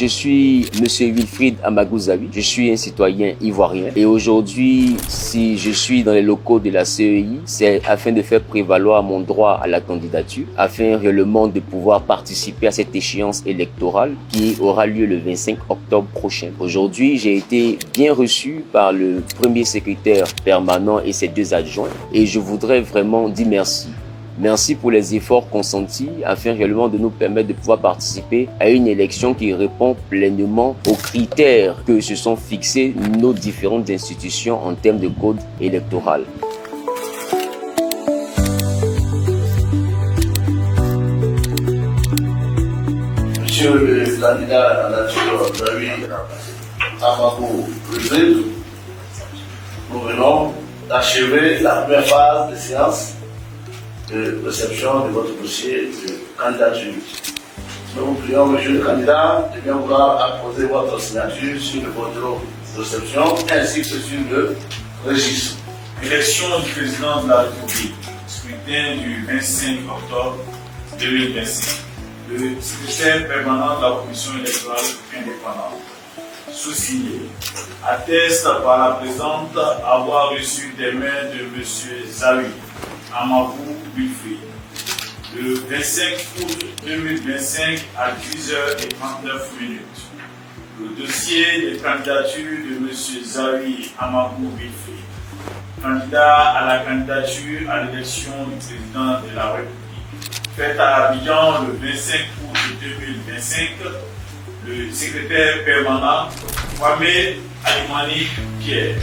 Je suis Monsieur Wilfried Amagouzaoui, je suis un citoyen ivoirien et aujourd'hui, si je suis dans les locaux de la CEI, c'est afin de faire prévaloir mon droit à la candidature, afin réellement de pouvoir participer à cette échéance électorale qui aura lieu le 25 octobre prochain. Aujourd'hui, j'ai été bien reçu par le premier secrétaire permanent et ses 2 adjoints et je voudrais vraiment dire merci. Merci pour les efforts consentis afin réellement de nous permettre de pouvoir participer à une élection qui répond pleinement aux critères que se sont fixés nos différentes institutions en termes de code électoral. Monsieur le candidat à la nature David Amakou Wilfried, nous venons d'achever la première phase de séance de réception de votre dossier de candidature. Nous vous prions, monsieur le candidat, de bien vouloir apposer votre signature sur le bordereau de réception ainsi que sur le registre. Élection du président de la République, scrutin du 25 octobre 2025. Le secrétaire permanent de la commission électorale indépendante, sous-signé, atteste par la présente avoir reçu des mains de M. Zaoui Amakou Wilfried le 25 août 2025 à 10h39. Le dossier des candidatures de M. Zaoui Amakou Wilfried, candidat à la candidature à l'élection du président de la République, faite à Abidjan le 25 août 2025, le secrétaire permanent Kwame Alimani Pierre.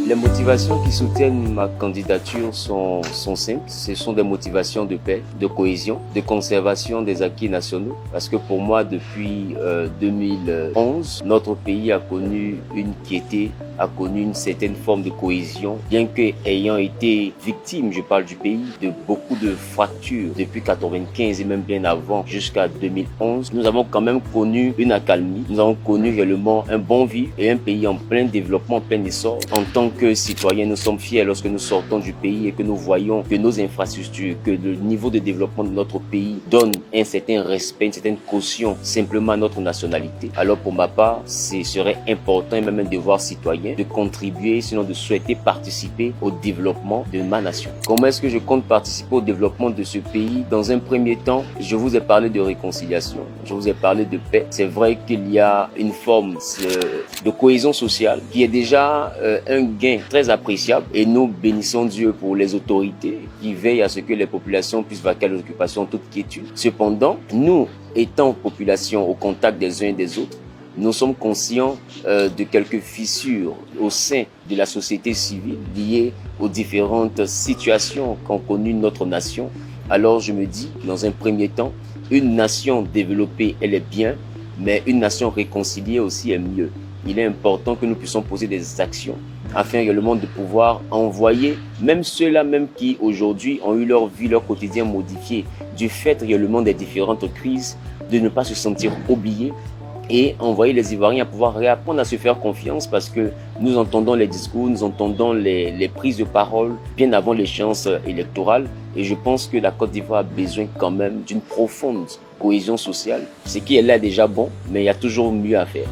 Les motivations qui soutiennent ma candidature sont simples. Ce sont des motivations de paix, de cohésion, de conservation des acquis nationaux. Parce que pour moi, depuis 2011, notre pays a connu une quiété, a connu une certaine forme de cohésion, bien que ayant été victime, je parle du pays, de beaucoup de fractures depuis 1995 et même bien avant jusqu'à 2011, nous avons quand même connu une accalmie. Nous avons connu réellement un bon vivre et un pays en plein développement, en plein essor. En tant que citoyens, nous sommes fiers lorsque nous sortons du pays et que nous voyons que nos infrastructures, que le niveau de développement de notre pays donne un certain respect, une certaine caution simplement à notre nationalité. Alors pour ma part, ce serait important et même un devoir citoyen de contribuer, sinon de souhaiter participer au développement de ma nation. Comment est-ce que je compte participer au développement de ce pays? Dans un premier temps, je vous ai parlé de réconciliation, je vous ai parlé de paix. C'est vrai qu'il y a une forme de cohésion sociale qui est déjà un gain très appréciable et nous bénissons Dieu pour les autorités qui veillent à ce que les populations puissent vaquer à l'occupation en toute quiétude. Cependant, nous, étant population au contact des uns et des autres, nous sommes conscients de quelques fissures au sein de la société civile liées aux différentes situations qu'ont connues notre nation. Alors je me dis, dans un premier temps, une nation développée, elle est bien, mais une nation réconciliée aussi est mieux. Il est important que nous puissions poser des actions afin également de pouvoir envoyer même ceux-là même qui aujourd'hui ont eu leur vie, leur quotidien modifié du fait réellement des différentes crises, de ne pas se sentir oubliés et envoyer les Ivoiriens à pouvoir réapprendre à se faire confiance parce que nous entendons les discours, nous entendons les prises de parole bien avant l'échéance électorale et je pense que la Côte d'Ivoire a besoin quand même d'une profonde cohésion sociale. Ce qui est là déjà bon, mais il y a toujours mieux à faire.